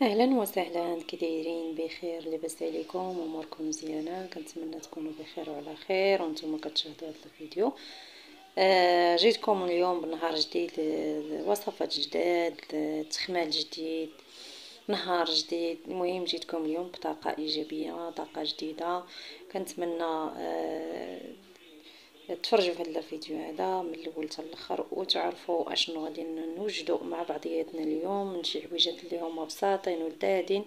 اهلا وسهلا، كي دايرين؟ بخير؟ لاباس عليكم؟ اموركم مزيانه؟ كنتمنى تكونوا بخير وعلى خير وانتم كتشاهدوا هذا الفيديو. جيتكم اليوم بنهار جديد، وصفات جداد، تخمال جديد، نهار جديد. المهم جيتكم اليوم بطاقه ايجابيه، طاقه جديده. كنتمنى تفرجوا في هذا الفيديو هذا من الاول حتى الاخر وتعرفوا اشنو غادي نوجدوا مع بعضياتنا اليوم من شي حويجات اللي هما بساطين ولذاذين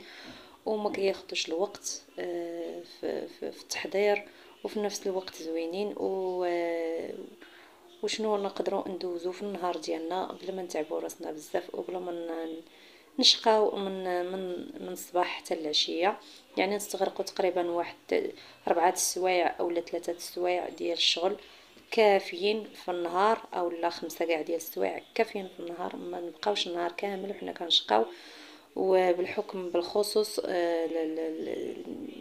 وما كياخذوش الوقت في التحضير، وفي نفس الوقت زوينين وشنو نقدروا ندوزو في النهار ديالنا بلا ما نتعبوا راسنا بزاف وبلا ما نشقاو من الصباح حتى العشيه. يعني نستغرقوا تقريبا واحد 4 السوايع او 3 السوايع ديال الشغل كافيين في النهار، او لا 5 كاع ديال السوايع كافيين في النهار. ما نبقاوش النهار كامل وحنا كنشقاو. وبالحكم بالخصوص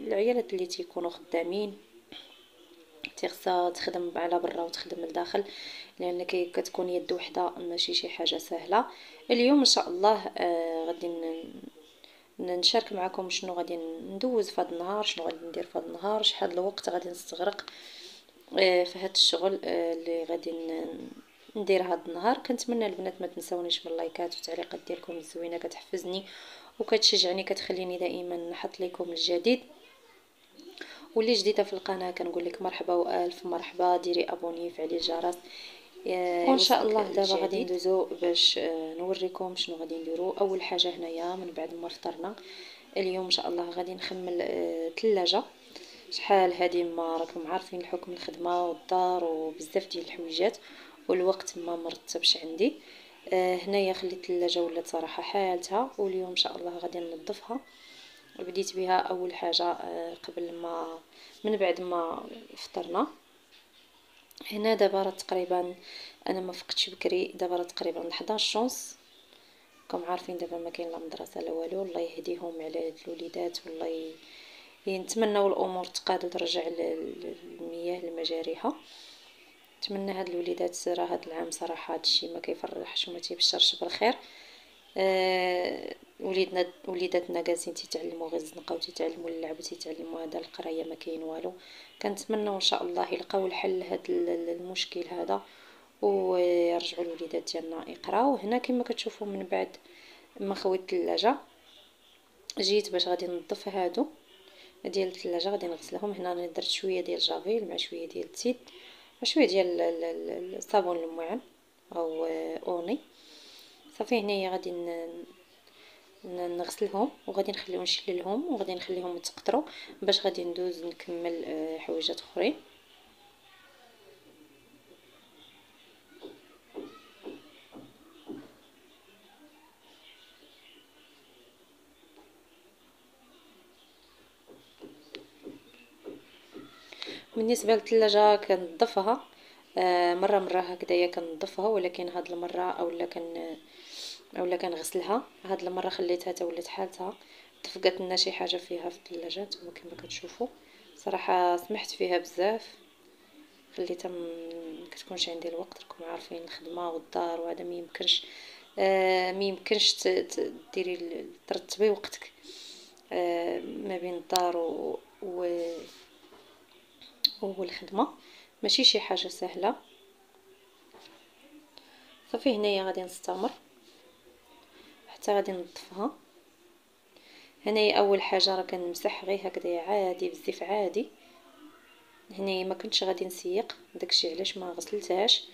العيالات اللي تيكونوا خدامين خصها تخدم على برا وتخدم لداخل، لان كتكون يد وحده ماشي شي حاجه سهله. اليوم ان شاء الله غادي نشارك معكم شنو غادي ندوز في هذا النهار، شنو غادي ندير في هذا النهار، شحال الوقت غادي نستغرق في هذا الشغل اللي غادي ندير هذا النهار. كنتمنى البنات ما تنسونيش من اللايكات والتعليقات ديالكم الزوينه، كتحفزني وكتشجعني، كتخليني دائما نحط لكم الجديد. واللي جديده في القناه كنقول لك مرحبا والف مرحبا، ديري ابوني فعلي الجرس. وان شاء الله دابا غادي ندوزو باش نوريكم شنو غادي نديرو. اول حاجه هنايا من بعد ما فطرنا اليوم ان شاء الله غادي نخمل ثلاجه. شحال هادي ما راكم عارفين الحكم الخدمه والدار وبزاف ديال الحويجات والوقت ما مرتبش عندي. هنايا خليت الثلاجه ولات صراحه حالتها، واليوم ان شاء الله غادي ننظفها. بديت بها اول حاجه قبل ما من بعد ما فطرنا. هنا دابا راه تقريبا انا ما فقتش بكري، دابا راه تقريبا 11 شونس. راكم عارفين دابا ما كاين لا مدرسه لا والو. الله يهديهم على هاد الوليدات، والله نتمنوا الامور تقاد وترجع المياه لمجاريها. نتمنى هاد الوليدات راه هاد العام صراحه هادشي ما كيفرحش وما تيبشرش بالخير. وليداتنا جالسين تيتعلموا غير الزنقه وتيتعلموا اللعب وتيتعلموا هذا القرايه ما كاين والو. كنتمنى ان شاء الله يلقاو الحل لهذا المشكل هذا ويرجعوا الوليدات ديالنا يقراو. هنا كما كتشوفوا من بعد ما خويت الثلاجه جيت باش غادي ننظف هادو ديال الثلاجه، غادي نغسلهم. هنا انا درت شويه ديال جافيل مع شويه ديال الزيت مع شويه ديال الصابون المعان او اوني. صافي هنايا غادي نغسلهم وغادي نخليهم نشللهم وغادي نخليهم يتقطروا باش غادي ندوز نكمل حويجات اخرين. بالنسبه للثلاجه كنظفها مره هكذايا كنظفها، ولكن هاد المره اولا كنغسلها. هاد المره خليتها تا ولات حالتها. تفقات لنا شي حاجه فيها في الثلاجه نتوما كما كتشوفوا. صراحه سمحت فيها بزاف، خليتها كتكونش عندي الوقت. راكم عارفين الخدمه والدار وهذا ما يمكنش ما يمكنش ديري ترتبي وقتك ما بين الدار والخدمه. ماشي شي حاجه سهله. صافي هنايا غادي نستمر حتى غادي ننظفها. هنايا اول حاجه راه كنمسح غير هكذا عادي بالزيف عادي. هنايا ما كنتش غادي نسيق داكشي علاش ما غسلتهاش.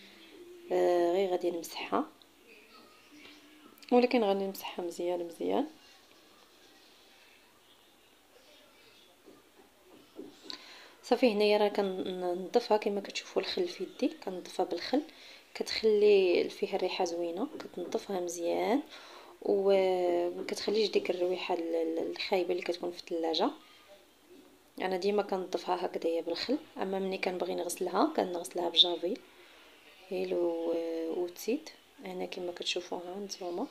غير غادي نمسحها، ولكن غادي نمسحها مزيان مزيان. صافي هنايا راه كنظفها كما كتشوفوا. الخل في يدي كنظفها بالخل، كتخلي فيها الريحه زوينه. كتنظفها مزيان وما كتخليش ديك الرويحه الخايبه اللي كتكون في الثلاجه. انا ديما كنظفها هكذايا بالخل. اما ملي كنبغي نغسلها كنغسلها بجافيل وتزيد. هنا كما كتشوفوا ها نتوما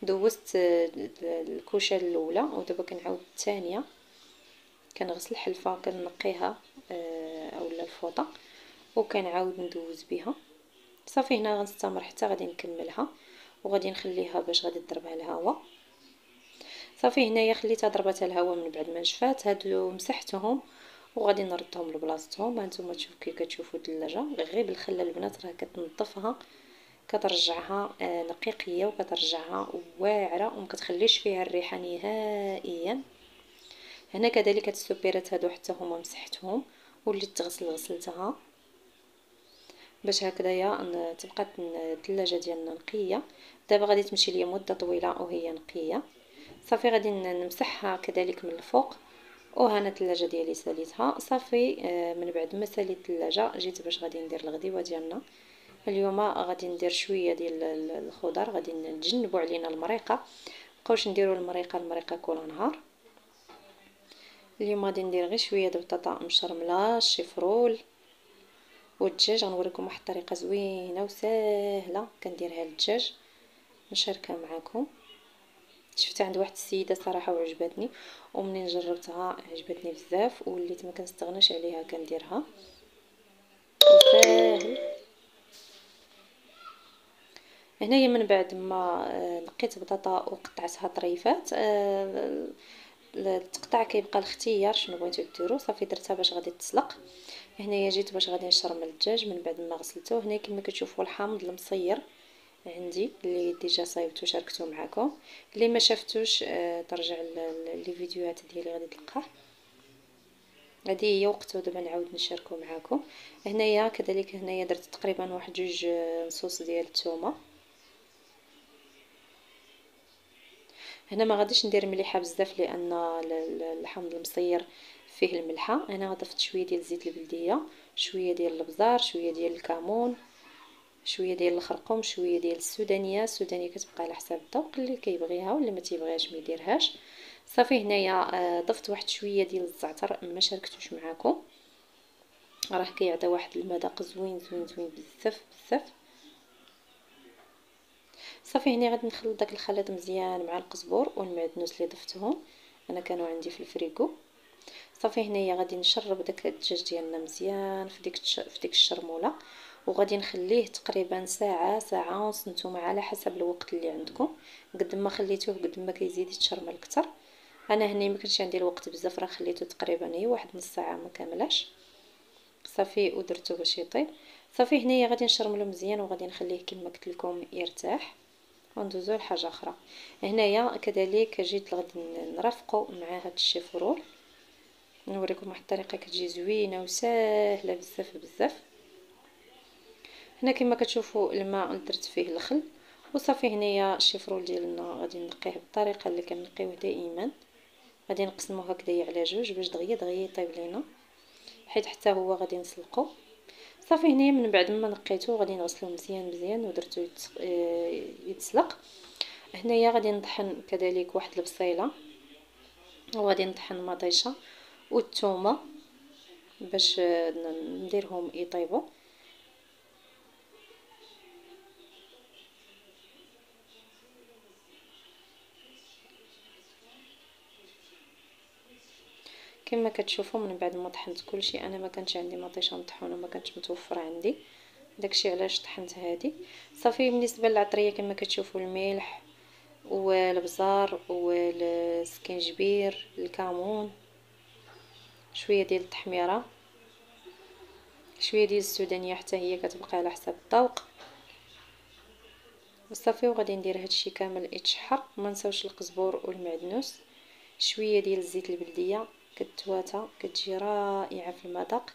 دوزت الكوشه الاولى ودابا كنعاود الثانيه. كنغسل الحلفه كنقيها اولا الفوطه وكنعاود ندوز بها. صافي هنا غنستمر حتى غادي نكملها وغادي نخليها باش غادي نضربها الهواء. صافي هنايا خليتها ضربات الهواء من بعد ما نشفات. هادو مسحتهم وغادي نردهم لبلاصتهم. هانتوما تشوفوا كي كتشوفوا الثلاجه غير بالخل البنات راه كتنظفها، كترجعها نقيقيه وكترجعها واعره وما كتخليش فيها الريحه نهائيا. هنا كذلك هاد السوبيرات هادو حتى هما مسحتهم وليت غسلتها باش هكذايا تبقى الثلاجه ديالنا نقيه. دابا غادي تمشي ليا مده طويله وهي نقيه. صافي غادي نمسحها كذلك من الفوق. وهنا الثلاجه ديالي ساليتها صافي. من بعد ما ساليت الثلاجه جيت باش غادي ندير الغديوه ديالنا. اليوم غادي ندير شويه ديال الخضر، غادي نتجنبوا علينا المريقه، مابقاوش نديروا المريقه كل نهار. اليوم غادي ندير غير شويه د بطاطا مشرمله، الشيفرول والدجاج. غنوريكم واحد الطريقه زوينه وسهله كنديرها للدجاج نشاركها معكم. شفتها عند واحد السيده صراحه وعجبتني، ومنين جربتها عجبتني بزاف وليت ما كنستغناش عليها كنديرها ساهل. هنايا من بعد ما نقيت بطاطا وقطعتها طريفات، التقطاع كيبقى الاختيار شنو بغيتو ديروا. صافي درتها باش غادي تسلق. هنايا جيت باش غادي نشرم الدجاج من بعد ما غسلته. هنا كما كتشوفوا الحامض المصير عندي اللي ديجا صايبته شاركته معكم. اللي ما شافتوش ترجع لي فيديوهات ديالي غادي تلقاه. هذه هي وقته دابا نعاود نشاركه معكم. هنايا كذلك هنايا درت تقريبا واحد 2 نصوص ديال الثومه. هنا ما غاديش ندير مليحه بزاف لان الحامض المصير فيه الملحه. انا ضفت شويه ديال زيت البلديه، شويه ديال البزار، شويه ديال الكمون، شويه ديال الخرقوم، شويه ديال السودانيه كتبقى على حساب الذوق اللي كيبغيها واللي ما تيبغيهاش ما يديرهاش. صافي هنايا ضفت واحد شويه ديال الزعتر ما شاركتوش معكم، راه كيعطي واحد المذاق زوين زوين زوين بزاف بزاف. صافي هنا غادي نخلط داك الخليط مزيان مع القزبور والمعدنوس اللي ضفتهم، انا كانوا عندي في الفريكو. صافي هنايا غادي نشرب داك الدجاج ديالنا مزيان في ديك الشرموله، وغادي نخليه تقريبا ساعه ساعه ونص، نتوما على حسب الوقت اللي عندكم. قد ما خليتوه قد ما كيزيد يتشرمل اكثر. انا هني ما كانش عندي الوقت بزاف، راه خليته تقريبا هي واحد نص ساعه ما كاملاش. صافي ودرته باش يطيب. صافي هنايا غادي نشرملو مزيان وغادي نخليه كما قلت لكم يرتاح. وندوزو لحاجه اخرى. هنايا كذلك جيت غادي نرافقو مع هاد الشيفرول، نوريكم واحد الطريقه كتجي زوينه وسهله بزاف بزاف. هنا كما كتشوفوا الماء درت فيه الخل. وصافي هنايا الشيفرول ديالنا غادي نقيه بالطريقه اللي كنقيوه دائما. غادي نقسموه هكذايا على جوج باش دغيا دغيا يطيب لينا، حيت حتى هو غادي نسلقو. صافي هنايا من بعد ما نقيته غادي نغسلو مزيان مزيان ودرتو يتسلق. هنايا غادي نطحن كذلك واحد البصيله، وغادي نطحن مطيشه والثومه باش نديرهم يطيبوا. كما كتشوفوا من بعد ما طحنت كلشي، انا ما كانش عندي مطيشه مطحونه، ما كانتش متوفره عندي، داكشي علاش طحنت هادي. صافي بالنسبه للعطريه كما كتشوفوا الملح والبزار والسكنجبير الكمون، شويه ديال التحميره، شويه ديال السودانيه حتى هي كتبقى على حساب الذوق. وصافي وغادي ندير هادشي كامل يتشحر. ما نساوش القزبور والمعدنوس، شويه ديال الزيت البلديه كتواتا كتجي رائعه في المذاق.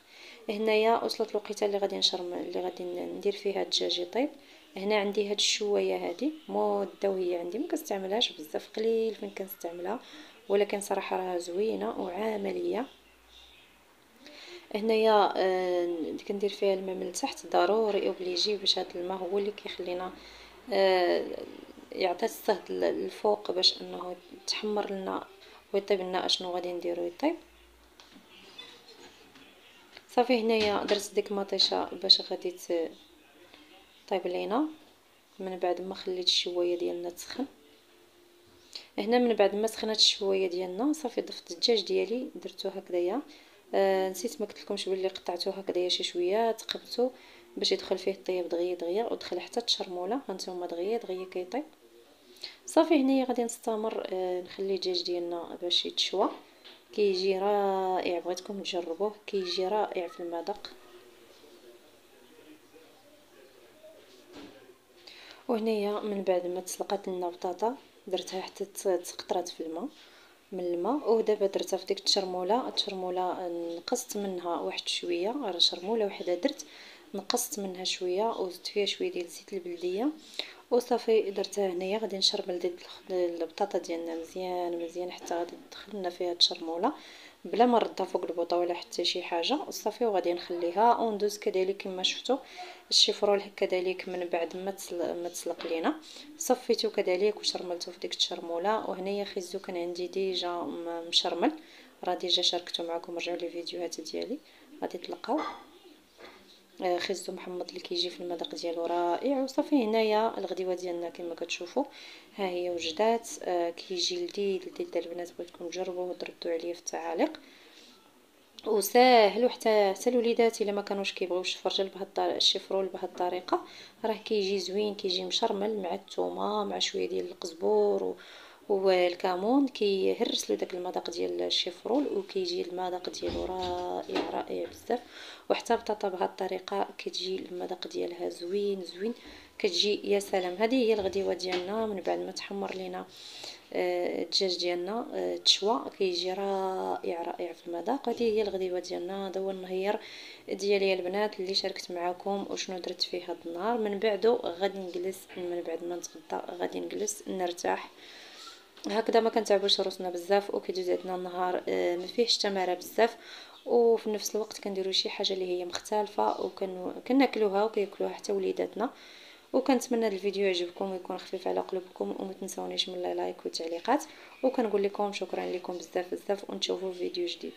هنايا وصلت الوقيته اللي غادي نشرم اللي غادي ندير فيها الدجاج يطيب. هنا عندي هاد الشوايه هادي مده وهي عندي ما كنستعملهاش بزاف، قليل فين كنستعملها، ولكن صراحه راها زوينه وعمليه. هنايا كندير فيها الماء من التحت ضروري اوبليجي باش هاد الماء هو اللي كيخلينا يعطي الصهد الفوق باش انه تحمر لنا ويطيب لنا اشنو غادي نديرو يطيب. صافي هنايا درت ديك مطيشه باش غادي طيب لينا من بعد ما خليت الشوايه ديالنا تسخن. هنا من بعد ما سخنات الشوايه ديالنا صافي ضفت الدجاج ديالي درتو هكذايا. نسيت ما قلت لكمش بلي قطعته هكذايا شي شويه تقبته باش يدخل فيه الطياب دغيا دغيا ودخل حتى التشرموله. هانتوما دغيا دغيا كيطيب. صافي هنايا غادي نستمر نخلي الدجاج ديالنا باش يتشوى. كيجي رائع، بغيتكم تجربوه، كيجي رائع في المذاق. وهنايا من بعد ما تسلقات لنا البطاطا درتها حتى تقطرات في الماء، من الماء. ودابا درتها في ديك التشرموله نقصت منها واحد شويه، راه شرموله وحده درت، نقصت منها شويه وزدت فيها شويه ديال زيت البلديه وصافي. درتها هنايا غادي نشرمل ديك البطاطا ديالنا مزيان مزيان حتى غادي تدخلنا فيها التشرموله بلا ما نردها فوق البوطه ولا حتى شي حاجه صافي. وغادي نخليها وندوز كذلك كما شفتوا الشيفرول كذلك من بعد ما تسلق لينا صفيته كذلك وشرملته في ديك التشرموله. وهنايا خيزو كان عندي ديجا مشرمل، راه ديجا شاركته معكم، رجعوا لي فيديوهات ديالي غادي تلقاو خيزو محمض اللي كيجي في المذاق ديالو رائع. وصافي هنايا الغديوه ديالنا كما كتشوفوا ها هي وجدات. كيجي لذيذ لذيذ البنات، بغيتكم تجربوه وتردوا عليا في التعاليق. وساهل، وحتى الوليدات الا ما كانوش كيبغيو الشفرجل الشيفرول بهذه الطريقه راه كيجي زوين، كيجي مشرمل مع الثومه مع شويه ديال القزبور والكمون، كيهرس له داك المذاق ديال الشيفرول وكيجي المذاق ديالو رائع رائع بزاف. وحتى بطاطا بهذه الطريقه كتجي المذاق ديالها زوين زوين، كتجي يا سلام. هذه هي الغديوه ديالنا من بعد ما تحمر لينا الدجاج ديالنا تشوى، كيجي رائع رائع في المذاق. هذه هي الغديوه ديالنا، هذا هو النهير ديالي البنات اللي شاركت معكم وشنو درت فيه هذا النهار. من بعده غادي نجلس، من بعد ما نتغدى غادي نجلس نرتاح هكذا، ما كنتعبوش راسنا بزاف وكيدوز عندنا النهار ما فيهش تماره بزاف. وفي نفس الوقت كنديروا شي حاجه اللي هي مختلفه وكناكلوها وكياكلوها حتى وليداتنا. وكنتمنى هذا الفيديو يعجبكم ويكون خفيف على قلوبكم، وما تنسونيش من لايك والتعليقات. وكنقول لكم شكرا لكم بزاف بزاف، ونشوفوا في فيديو جديد.